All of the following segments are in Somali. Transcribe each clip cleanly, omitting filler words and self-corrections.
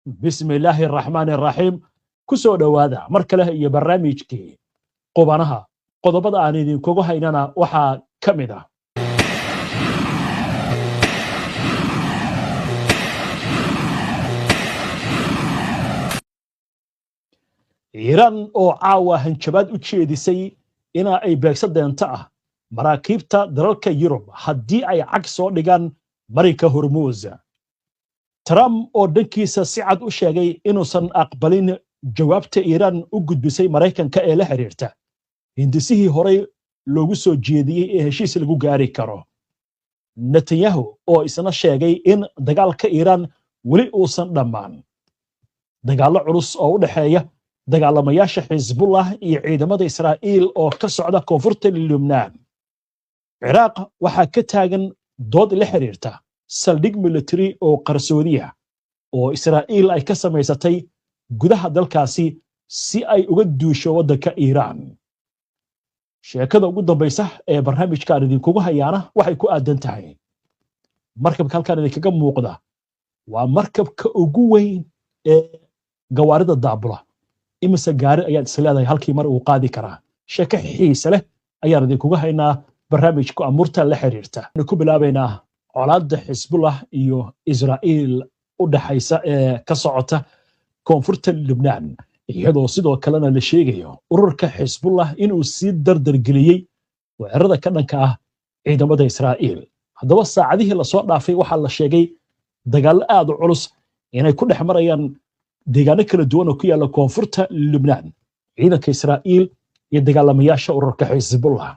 بسم الله الرحمن الرحيم كسو دوادا مركله iyo barnaamijkii qubanaha qodobada aan idin kugu haynana waxa kamid ah Iran oo caawa hanjabaad u jeedisay in ay beegsadeenta ah maraakiibta dalalka Yurub haddii ay cag soo dhigaan marinka Hormuz Trump oo dhankiisa si cad u sheegay inuusan aqbalin jawaabta Iran u gudbisay Mareykanka ee la xiriirta hindisihii horey loogu soo jeediyay ee heshiis lagu gaari karo Netanyahu oo isna sheegay in dagaalka Iran weli uusan dhammaan dagaalo culus oo u dhaxeeya dagaalamayaasha Xisbullah iyo ciidamada Israa'iil oo ka socda koonfurta Lebanon Iraq waxa ka taagan dood la xiriirta saldhig military oo qarsoodiya oo Israa'iil ay ka samaysatay gudaha dalkaasi si ay uga duusho wadanka Iran sheekada ugu dambaysa ee barnaamijka idinkugu hayaana waxay ku aadan tahay markabka halkan idinkaga muuqda waa markabka ugu weyn ee gawaarida daabula imisa gaari ayaad isleedahay halkii mar uu qaadi karaa sheeko xiiso leh ayaan idinkugu haynaa barnaamijka amurta la xiriirta ku bilaabaynaa colaadda Xisbullah iyo Israa'iil u dhaxaysa ee ka socota koonfurta Lebanon iyadoo sidoo kalena la sheegayo ururka Xisbullah inuu si dardar geliyay weerarada ka dhanka ah ciidamada Israa'iil haddaba saacadihii la soo dhaafay waxa la sheegay dagaal aad u culus inay ku dhex marayaan deegaano kala duwan oo ku yaala koonfurta Lebanon ciidanka Israa'iil iyo dagaalamayaasha ururka Xisbullah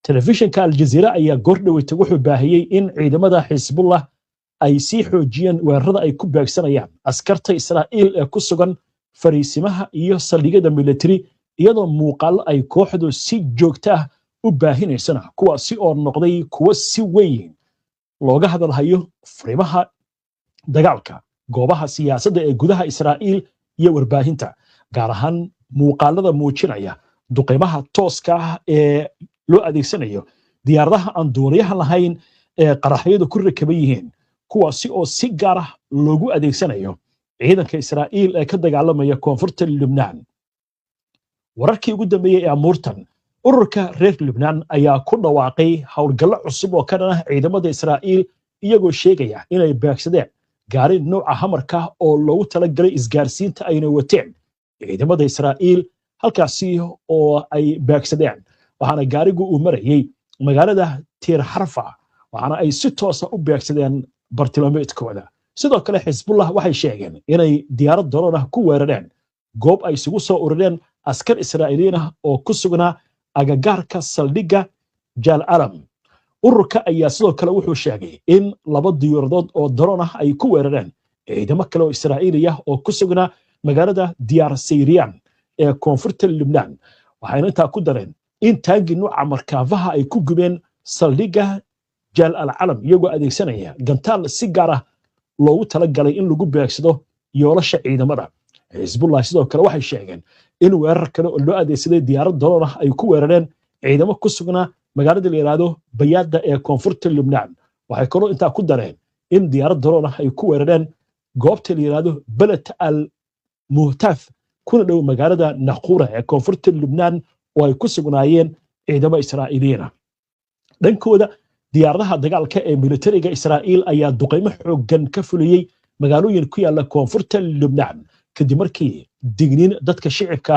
telefishinka Al Jazeera ayaa goordhaweyta wuxuu baahiyay in ciidamada Xisbullah ay sii xoojiyeen weerarada ay ku beegsanayaan askarta Israa'iil ee ku sugan fariisimaha iyo saldhigyada military iyadoo muuqaal ay kooxdu si joogto ah u baahinaysana kuwaasi oo noqday kuwa si weyn looga hadalhayo fariimaha dagaalka goobaha siyaasadda ee gudaha Israa'iil iyo warbaahinta gaar ahaan muuqaalada muujinaya duqeymaha tooska ah ee loo adeegsanayo diyaaradaha aan duuliyaha lahayn ee qaraxyadu ku rakaban yihiin kuwaasi oo si gaar ah loogu adeegsanayo ciidanka Israa'iil ee ka dagaalamaya koonfurta Lebanon wararkii ugu dambeeyay ee amuurtan ururka reer Lebanon ayaa ku dhawaaqay howlgallo cusub oo ka dhan ah ciidamada Israa'iil iyagoo sheegaya inay beegsadeen gaari nooca hamarka oo loogu talagalay isgaarsiinta ayna wateen ciidamada Israa'iil halkaasi oo ay beegsadeen waxaana gaarigu uu marayay magaalada Tir Harfa waxaana ay si toos ah u beegsadeen bartilmaameedkooda sidoo kale Xisbullah waxay sheegeen inay diyaarad drone ah ku weerareen goob ay isugu soo urureen askar Israa'iiliin ah oo ku sugnaa agagaarka saldhigga Jaal Alam ururka ayaa sidoo kale wuxuu sheegay in laba diyaaradood oo drone ah ay ku weerareen ciidamo kale oo Israa'iili ah oo ku sugnaa magaalada Diyar Sayriyan ee koonfurta Lebanon waxayna intaa ku dareen in taangi nooca markaafaha ay ku gubeen saldhigga Jaal Alam iyagoo adeegsanaya gantaal si gaar ah loogu talagalay in lagu beegsado yoolasha ciidamada Xisbullah sidoo kale waxay sheegeen in weerar kale oo loo adeegsaday diyaarad drone ah ay ku weerareen ciidamo ku sugnaa magaalada la yiraahdo Bayaada ee koonfurta Lebanon waxay kaloo intaa ku dareen in diyaarad drone ah ay ku weerareen goobta la yiraahdo Balat al-Muhtaf kuna dhow magaalada Naqura ee koonfurta Lebanon oo ay ku sugnaayeen ciidamo Israa'iiliin dhankooda diyaaradaha dagaalka ee militariga Israa'iil ayaa duqeymo xooggan ka fuliyay magaalooyin ku yaala koonfurta Lebanon kadib markii digniin dadka shicibka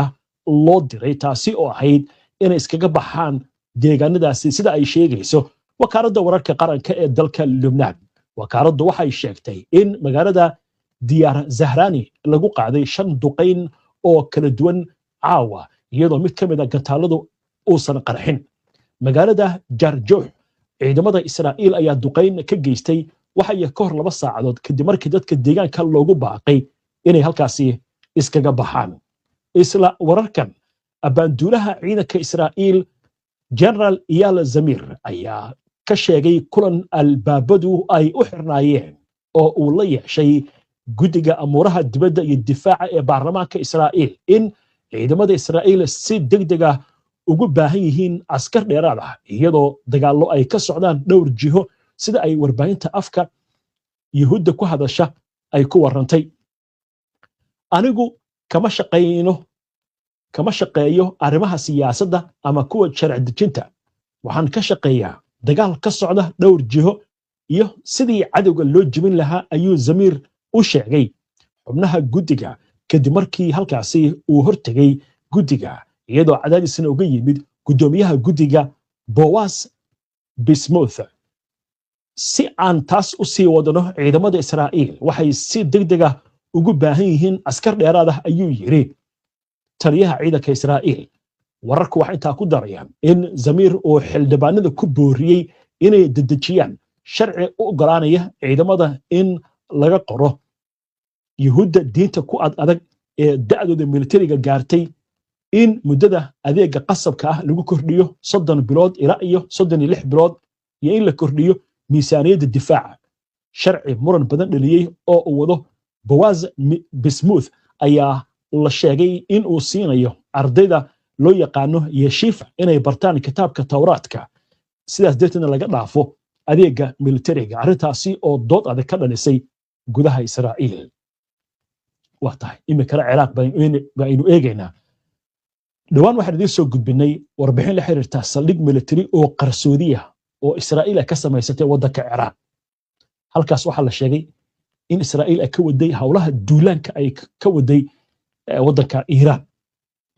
loo diray taasi oo ahayd inay iskaga baxaan deegaanadaasi sida ay sheegayso wakaaladda wararka qaranka ee dalka Lebanon wakaaladdu waxay sheegtay in magaalada Diyar Zahrani lagu qaaday 5 duqeyn oo kala duwan caawa iyadoo mid kamid ah gantaaladu uusan qarxin magaalada Jarjuh ciidamada Israa'iil ayaa duqeyn ka geystay waxa ay ka hor 2 saacadood kadib markii dadka deegaanka loogu baaqay inay halkaasi iskaga baxaan isla wararkan abaanduulaha ciidanka Israa'iil General Eyal Zamir ayaa ka sheegay kulan albaabadu ay u xirnaayeen oo uu la yeeshay guddiga amuuraha dibadda iyo difaaca ee baarlamaanka Israa'iil in ciidamada Israa'iil si degdeg ah ugu baahan yihiin askar dheeraad ah iyadoo dagaallo ay ka socdaan dhowr jiho sida ay warbaahinta afka Yahuudda ku hadasha ay ku warantay anigu kama shaqeeyo arrimaha siyaasadda ama kuwa sharci dejinta waxaan ka shaqeeyaa dagaal ka socda dhowr jiho iyo sidii cadowga loo jebin lahaa ayuu Zamiir u sheegay xubnaha guddiga kadib markii halkaasi uu hortegay guddiga iyadoo cadaadisna uga yimid gudoomiyaha guddiga Boaz Bismuth si aan taas u sii wadano ciidamada Israa'iil waxay si degdeg ah ugu baahan yihiin askar dheeraad ah ayuu yiri taliyaha ciidanka Israa'iil wararku waxay intaa ku darayaan in Zamiir oo xildhibaanada ku booriyay inay dedejiyaan sharci u ogolaanaya ciidamada in laga qoro yuhuudda diinta ku adag ee da'dooda militariga gaartay in muddada adeega qasabka ah lagu kordhiyo 30 bilood ilaa iyo 36 bilood iyo in la kordhiyo miisaaniyadda difaaca sharci muran badan dhaliyay oo uu wado Boaz Bismuth ayaa la sheegay in uu siinayo ardayda loo yaqaano yeshifa inay bartaan kitaabka Tawraadka sidaas darteedna laga dhaafo adeega militariga arrintaasi oo dood adag ka dhalisay gudaha Israa'iil waqtahay imikana Ciraaq baynu eegaynaa dhawaan waxaan idin soo gudbinay warbixin la xiriirta saldhig military oo qarsoodiya oo Israa'iil ka samaysatay waddanka Ciraaq halkaas waxaa la sheegay in Israa'iil ay ka waday hawlaha duulaanka ay ka waday waddanka Iiraan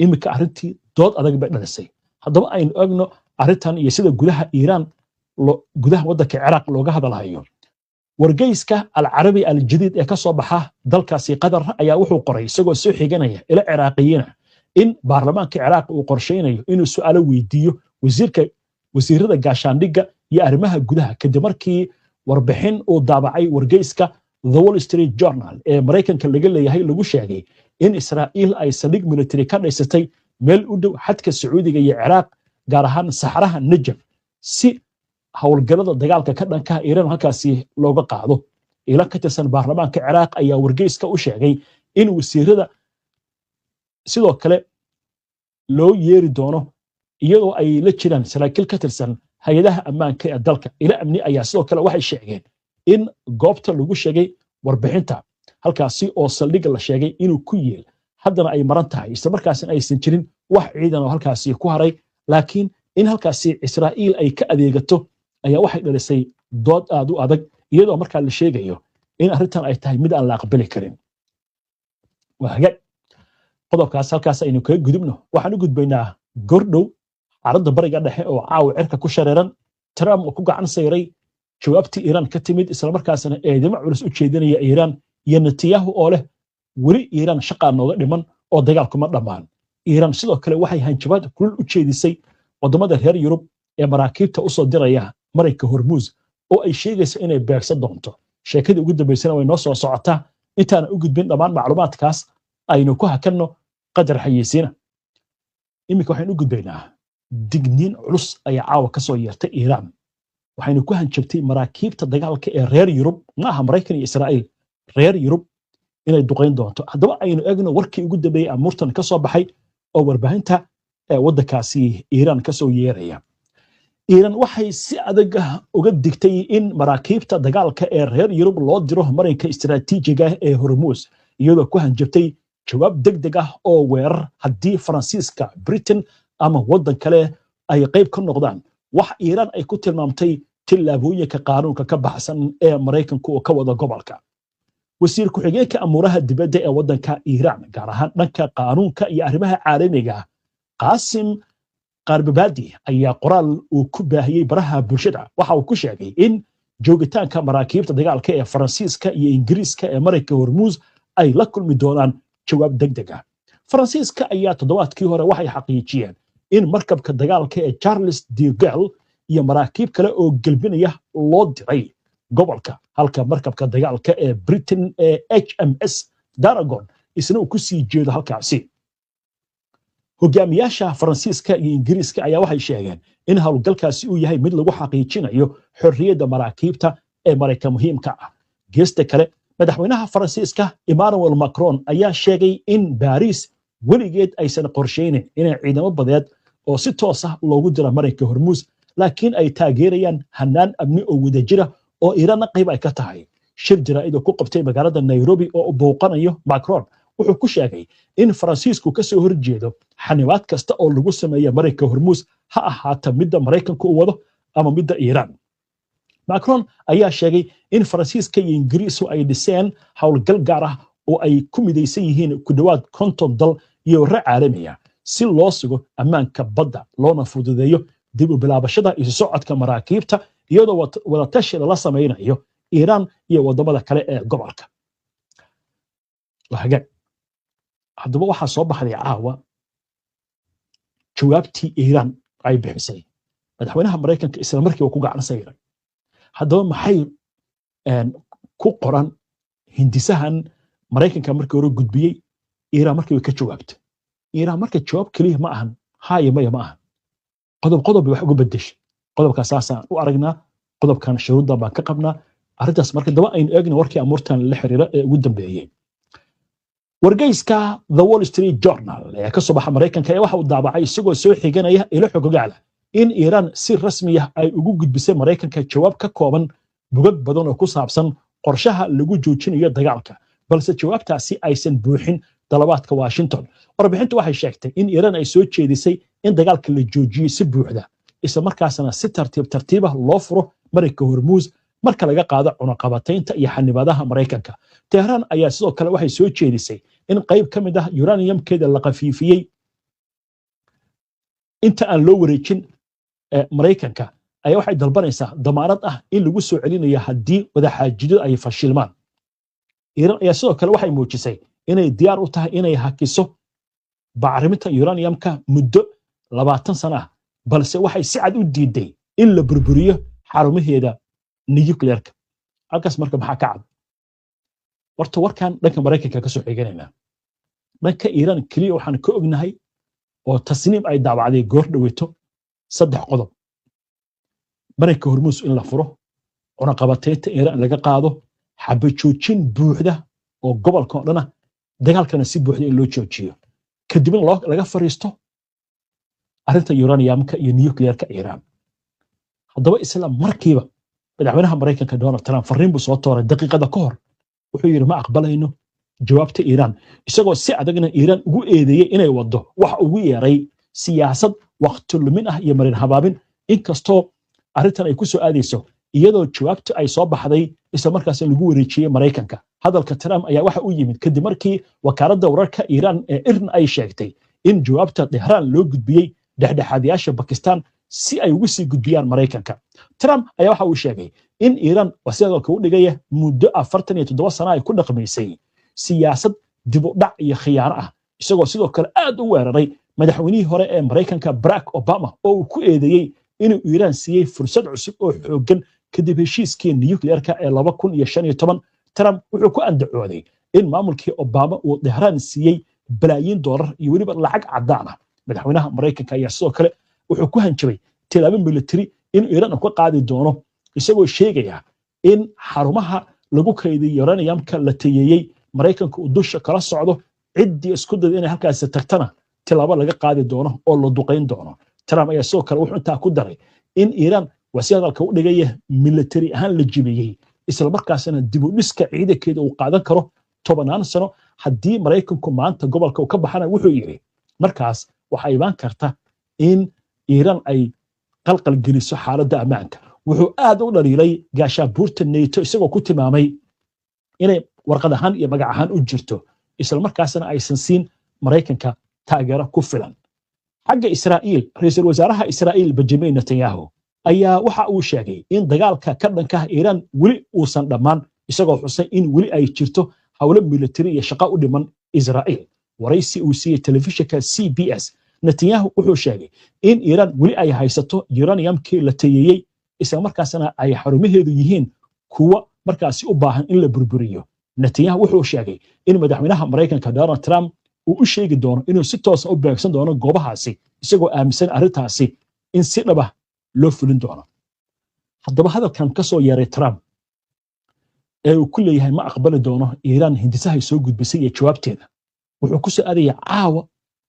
imika arrintii dood adag bay dhalisay haddaba aynu eegno arrintan iyo sida gudaha Iiraan gudaha waddanka Ciraaq looga hadalhayo wargeyska al-Arabi al-Jadid ee ka soo baxa dalkaasi Qatar ayaa wuxuu qoray isagoo soo xiganaya ila Ciraaqiyiina in baarlamaanka Ciraaq uu qorsheynayo inuu su'aalo weydiiyo wasiirada gaashaandhigga iyo arrimaha gudaha kadib markii warbixin uu daabacay wargeyska The Wall Street Journal ee Mareykanka laga leeyahay lagu sheegay in Israa'iil ay saldhig military ka dhaysatay meel u dhow xadka Sacuudiga iyo Ciraaq gaar ahaan saxaraha Najaf si hawlgallada dagaalka ka dhanka Iiraan halkaasi looga qaado ila ka tirsan baarlamaanka Ciraaq ayaa wargeyska u sheegay in wasiirada sidoo kale loo yeeri doono iyadoo ay la jiraan saraakiil ka tirsan hay'adaha ammaanka ee dalka ila amni ayaa sidoo kale waxay sheegeen in goobta lagu sheegay warbixinta halkaasi oo saldhig la sheegay inuu ku yeel haddana ay maran tahay isla markaasna aysan jirin wax ciidan oo halkaasi ku haray laakiin in halkaasi Israa'iil ay ka adeegato ayaa waxay dhalisay dood aad u adag iyadoo markaa la sheegayo in arrintan ay tahay mid aan la aqbali karin waaga qodobkaas halkaas aynu kaga gudubno waxaan u gudbaynaa gordhow xaaladda bariga dhexe oo caawa cirka ku shareeran Trump oo ku gacan sayray jawaabtii Iiraan ka timid isla markaasna eedimo culus u jeedinaya Iiraan iyo Netanyahu oo leh weli Iiraan shaqa nooga dhiman oo dagaalku ma dhamaan Iiraan sidoo kale waxay hanjabaad kulul u jeedisay wadamada reer Yurub ee maraakiibta u soo diraya Mareykanka Hormuz oo ay sheegayso inay beegsan doonto sheekadii ugu dambeysana way noo soo socotaa intaan u gudbin dhammaan macluumaadkaas aynu ku hakanno qadar xayeysiina imika waxaan u gudbaynaa digniin culus ayaa caawa ka soo yeertay Iiraan waxaynu ku hanjabtay maraakiibta dagaalka ee reer Yurub ma aha Mareykan iyo Israa'iil reer Yurub inay duqeyn doonto haddaba aynu eegno warkii ugu dambeeyay amurtan ka soo baxay oo warbaahinta waddankaasi Iiraan ka soo yeeraya Iiraan waxay si adag uga digtay in maraakiibta dagaalka ee reer Yurub loo diro Mareykanka istiraatiijiga ee Hormuz iyadoo ku hanjabtay jawaab degdeg ah oo weerar haddii Faransiiska Britain ama waddan kale ay qayb ka noqdaan wax Iiraan ay ku tilmaamtay tillaabooyinka qaanuunka ka baxsan ee Mareykanku oo ka wada gobolka wasiir ku-xigeenka amuuraha dibadda ee waddanka Iiraan gaar ahaan dhanka qaanuunka iyo arrimaha caalamiga Qaasim Qarbabadi ayaa qoraal uu ku baahiyay baraha bulshada waxa uu ku sheegay in joogitaanka maraakiibta dagaalka ee Faransiiska iyo Ingiriiska ee Mareykanka Hormuz ay la kulmi doonaan jawaab degdeg ah Faransiiska ayaa toddobaadkii hore waxay xaqiijiyeen in markabka dagaalka ee Charles de Gaulle iyo maraakiib kale oo galbinaya loo diray gobolka halka markabka dagaalka ee Britain ee HMS Daragon isna uu ku sii jeedo halkaasi hogaamiyaasha Faransiiska iyo Ingiriiska ayaa waxay sheegeen in hawlgalkaasi uu yahay mid lagu xaqiijinayo xorriyadda maraakiibta ee Mareykanka muhiimka ah geesta kale madaxweynaha Faransiiska Emmanuel Macron ayaa sheegay in Paris weligeed aysan qorsheynin inay ciidamo badeed oo si toos ah loogu diro Mareykanka Hormuz laakiin ay taageerayaan hanaan amni oo wadajira oo Iiraan qayb ay ka tahay shir jaraa'id oo ku qabtay magaalada Nairobi oo u booqanayo Macron wuxuu ku sheegay in faransiisku ka soo horjeedo xanibaad kasta oo lagu sameeyo marinka hormuus ha ahaata midda maraykanku u wado ama midda iiraan macron ayaa sheegay in faransiiska iyo ingiriisku ay dhiseen howlgal gaar ah oo ay ku midaysan yihiin ku dhowaad 50 dal iyo warre caalamiya si loo sugo ammaanka badda loona fududeeyo dib u bilaabashada isu socodka maraakiibta iyadoo wadatashi lala samaynayo iiraan iyo wadamada kale ee gobolka haddaba waxaa soo baxday caawa jawaabtii iiraan ay bixisay madaxweynaha maraykanka isla markiiba ku gacan sayray haddaba maxay ku qoran hindisahan maraykanka markii hore gudbiyey iiraan markii way ka jawaabtay iiraan marka jawaab keliya ma ahan haayo maya ma ahan qodob wax uga bedeshay qodobkaas saasaan u aragnaa qodobkan shuruudda baan ka qabnaa arrintaas marka daba aynu eegna warkii amuurtan la xiriira ee ugu dambeeyey wargeyska The Wall Street Journal ee ka soo baxa maraykanka ee waxa uu daabacay isagoo soo xiganaya ilo xogogaala in iiraan si rasmi ah ay ugu gudbisay maraykanka jawaab ka kooban bugag badan oo ku saabsan qorshaha lagu joojinayo dagaalka balse jawaabtaasi aysan buuxin dalabaadka Washington warbixintu waxay sheegtay in iiraan ay soo jeedisay in dagaalka la joojiyo si buuxda isla markaasna si tartiib ah loo furo marinka hormuus marka laga qaado cunaqabataynta iyo xanibaadaha maraykanka Tehran ayaa sidoo kale waxay soo jeedisay in qayb ka mid ah uraniumkeeda la qafiifiyey inta aan loo wareejin maraykanka ayaa waxay dalbanaysaa damaanad ah in lagu soo celinayo haddii wadaxaajido ay fashilmaan iiraan ayaa sidoo kale waxay muujisay inay diyaar u tahay inay hakiso bacriminta uraniumka muddo 20 sano ah balse waxay si cad u diiday in la burburiyo xarumaheeda nuclearka halkaas marka maxaa ka cad horta warkan dhanka maraykanka ka soo xiganayna dhanka iiraan kaliya waxaan ka ognahay oo tasniim ay daawacday goor dhaweeto 3 qodob marinka hormuus in la furo cunaqabataynta iiraan laga qaado xabajoojin buuxda oo gobolka oo dhana dagaalkana si buuxda in loo joojiyo kadibna laga fariisto arrinta uraniumka iyo nuclearka iiraan haddaba isla markiiba madaxweynaha maraykanka Donald Trump fariin buu soo tooray daqiiqada ka hor wuxuu yiri ma aqbalayno jawaabta iiraan isagoo si adagna iiraan ugu eedeeyay inay wado wax ugu yeeray siyaasad waqti lumin ah iyo marin habaabin inkastoo arrintan ay ku soo aadayso iyadoo jawaabtu ay soo baxday isla markaas lagu wareejiyay maraykanka hadalka Trump ayaa waxa uu yimid kadib markii wakaaladda wararka iiraan ee IRNA ay sheegtay in jawaabta Tehran loo gudbiyay dhexdhexaadiyaasha Pakistan si ay ugu sii gudbiyaan maraykanka Trump ayaa waxa uu sheegay in iiraan wasidoo kale u dhigaya muddo 47 sano ay ku dhaqmaysay siyaasad dib u dhac iyo khiyaano ah isagoo sidoo kale aad u weeraray madaxweynihii hore ee maraykanka Barack Obama oo uu ku eedeeyay inuu iiraan siiyay fursad cusub oo xooggan kadib heshiiskii nuclearka ee 2015 Trump wuxuu ku andacooday in maamulkii Obama uu Tehran siiyay balaayiin dollar iyo weliba lacag cadaan ah madaxweynaha maraykanka ayaa sidoo kale wuxuu ku hanjabay tilaabo military in iiraan ka qaadi doono isagoo sheegaya in xarumaha lagu kaydiyo uraniumka la tayeeyay maraykanka uu dusha kala socdo ciddii isku dayday inay halkaas tagtana tilaabo laga qaadi doono oo la duqeyn doono Trump ayaa sidoo kale wuxuu intaa ku daray in iiraan wasiirka u dhigaya military ahaan la jibiyay isla markaasna dib u dhiska ciidankeeda uu qaadan karo 10 sano haddii maraykanku maanta gobolka uu ka baxana wuxuu yiri markaas waxa iman karta in iiraan ay qalqal geliso xaaladda ammaanka wuxuu aad u dhaliilay gaashaanbuurta NATO isagoo ku tilmaamay inay warqad ahaan iyo magac ahaan u jirto isla markaasna aysan siin maraykanka taageero ku filan xagga Israa'iil ra'iisul wasaaraha Israa'iil Benjamin Netanyahu ayaa waxa uu sheegay in dagaalka ka dhanka ah Iiraan wali uusan dhamaan isagoo xusay in wali ay jirto hawlo military iyo shaqo u dhiman Israa'iil waraysi uu siiyay telefishinka CBS Netanyahu wuxuu sheegay in Iiraan wali ay haysato uraniumkii la tayeeyay isla markaasna ay xarumaheedu yihiin kuwa markaasi u baahan in la burburiyo Netanyahu wuxuu sheegay in madaxweynaha maraykanka Donald Trump uu u sheegi doono inuu si toos ah u beegsan doono goobahaasi isagoo aaminsan arrintaasi in si dhab ah loo fulin doono haddaba hadalkan ka soo yeeray Trump ee uu ku leeyahay ma aqbali doono Iiraan hindisaha soo gudbisay iyo jawaabteeda wuxuu ku soo aadaya caawa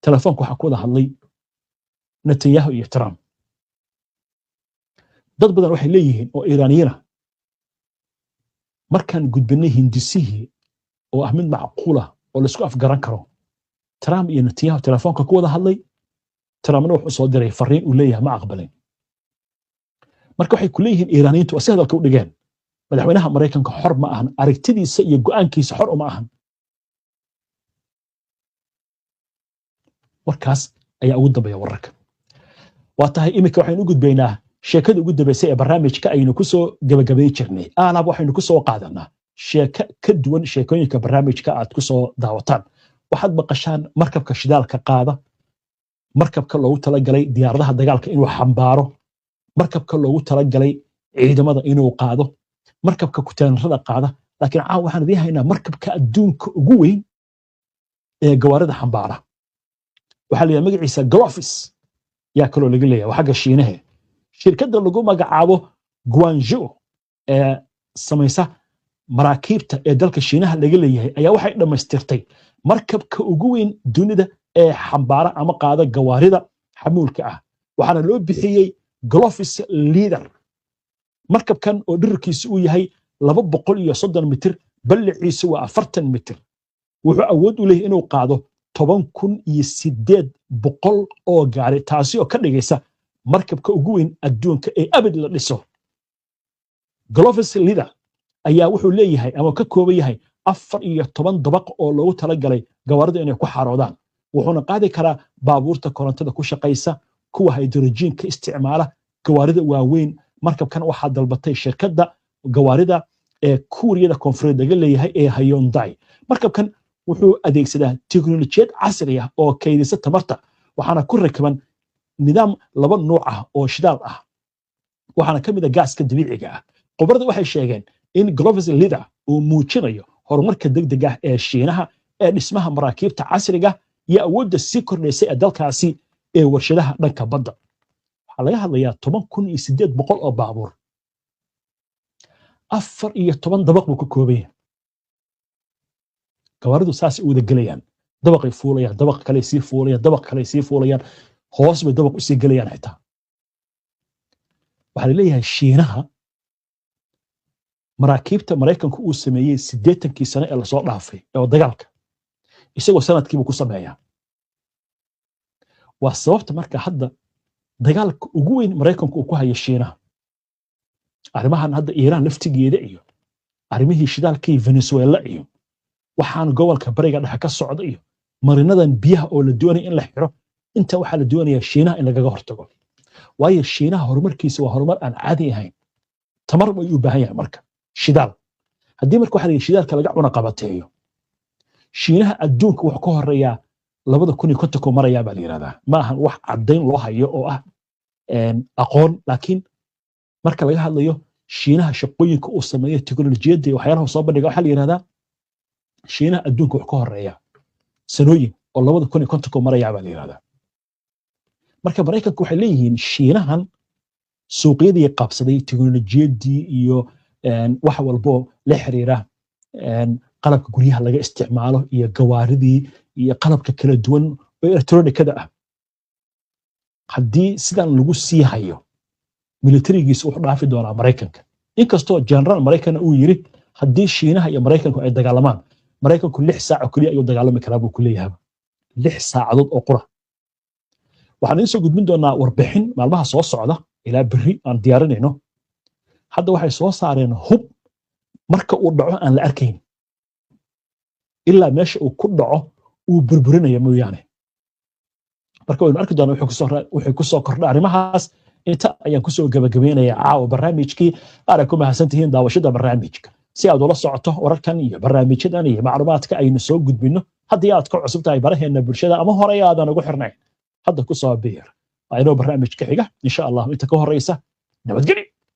telefoonka waxa ku wada hadlay Netanyahu iyo Trump dad badan waxay leeyihiin oo Iiraaniyiin markaan gudbinay hindisihii oo ah mid macquul ah oo la isku afgaran karo Trump iyo Netanyahu telefoonka ku wada hadlay Trumpna wuxuu soo diray fariin uu leeyahay ma aqbalin marka waxay ku leeyihiin Iiraaniyiintu si hadalka u dhigeen madaxweynaha Mareykanka xor ma ahan aragtidiisa iyo go'aankiisa xor uma ahan warkaas ayaa ugu dambeeya wararka waa tahay imika waxaynu u gudbaynaa sheekada ugu dambeysay ee barnaamijka aynu ku soo gabagabay jirnay aanab waxaynu ku soo qaadanaa sheeko ka duwan sheekooyinka barnaamijka aad ku soo daawataan waxaad maqashaan markabka shidaalka qaada markabka loogu talagalay diyaaradaha dagaalka inuu xambaaro markabka loogu talagalay ciidamada inuu qaado markabka kuteenarada qaada laakiin caawa waxaan idin haynaa markabka adduunka ugu weyn ee gawaarida xambaara waxaa la yidhaha magaciisa Glofis yaa kaloo laga leeyahay waa xagga Shiinaha shirkadda lagu magacaabo Guangzhou ee samaysa maraakiibta ee dalka Shiinaha laga leeyahay ayaa waxay dhamaystirtay markabka ugu weyn dunida ee xambaara ama qaada gawaarida xamuulka ah waxaana loo bixiyey Glofis Leader markabkan oo dhererkiisu uu yahay 230 mitir balliciisu waa 40 mitir wuxuu awood u leeyahay inuu qaado 10,800 oo gaari taasi oo ka dhigaysa markabka ugu weyn adduunka ee abad la dhiso Glofis Leader ayaa wuxuu leeyahay ama ka kooban yahay 14 dabaq oo loogu talagalay gawaarida inay ku xaroodaan wuxuuna qaadi karaa baabuurta korontada ku shaqaysa kuwa hydrogenka isticmaala gawaarida waaweyn markabkan waxaa dalbatay shirkadda gawaarida ee Kuuriyada Koonfureed laga leeyahay ee Hyundai markabkan wuxuu adeegsadaa tiknoolajiyad casri ah oo kaydisa tamarta waxaana ku rakaban nidaam laba nooc ah oo shidaal ah waxaana ka mid ah gaaska dabiiciga ah khubaradu waxay sheegeen in Glofis Leader uu muujinayo horumarka degdeg ah ee Shiinaha ee dhismaha maraakiibta casriga iyo awoodda sii kordhaysay ee dalkaasi ee warshadaha dhanka badda waxaa laga hadlayaa 10,800 oo baabuur 14 dabaq buu ka kooban yahay gawaaridu saas u wada galayaan dabaqay fuulayaan dabaq kale sii fuulayaan dabaq kale sii fuulayaan hoos bay dabaq u sii galayaan xitaa waxaa leeyahay Shiinaha maraakiibta Mareykanku uu sameeyay 80kii sano ee la soo dhaafay ee dagaalka isagoo sanadkiiba ku sameeyaa waa sababta marka hadda dagaalka ugu weyn Mareykanku uu ku hayo Shiinaha arrimahan hadda Iiraan laftigeeda iyo arrimihii shidaalka Venezuela iyo waxaan gobolka bariga dhexe ka socda iyo marinadan biyaha oo la doonay in la xiro inta waxa la doonayaa Shiinaha in laga hortago waayo Shiinaha horumarkiisa waa horumar aan caadi ahayn tamar way u baahan yahay marka shidaal haddii marka waxa la shidaalka laga cuna qabateeyo Shiinaha adduunka wax ka horeeya 2050 maraya baa la yiraahdaa ma ahan wax cadeyn loo hayo oo ah aqoon laakiin marka laga hadlayo Shiinaha shaqooyinka uu sameeyo tiknoolajiyada iyo waxyaalaha soo bandhiga waxa la yiraahdaa Shiinaha adduunka wax ka horeeya sanooyin oo 2050 maraya baa la yiraahdaa marka Mareykanku waxay leeyihiin Shiinahan suuqyadii qabsaday tiknoolajiyadii iyo wax walbo la xiriira qalabka guryaha laga isticmaalo iyo gawaaridii iyo qalabka kala duwan oo elektroonikada ah haddii sidan lagu sii hayo militarigiisa wuxuu dhaafi doonaa Mareykanka inkastoo general Mareykan uu yiri haddii Shiinaha iyo Mareykanku ay dagaalamaan Mareykanku 6 saac kaliya ayuu dagaalami karaa buu ku leeyahay 6 saacadood oo qura waxaan idin soo gudbin doonaa warbixin maalmaha soo socda ilaa berri aan diyaarinayno hadda waxay soo saareen hub marka uu dhaco aan la arkayn ilaa meesha uu ku dhaco uu burburinayo mooyaane marka waynu arki doonaa wuxuu ku soo kordha arrimahaas inta ayaan ku soo gabagabeynayaa caawa barnaamijkii aad ku mahadsantihiin daawashada barnaamijka si aad ula socoto wararkan iyo barnaamijyadan iyo macluumaadka aynu soo gudbino haddii aad ka cusub tahay baraheena bulshada ama hore aadan ugu xirnayn hadda ku soo biir aynu barnaamijka xiga insha Allah inta ka horeysa nabadgelyo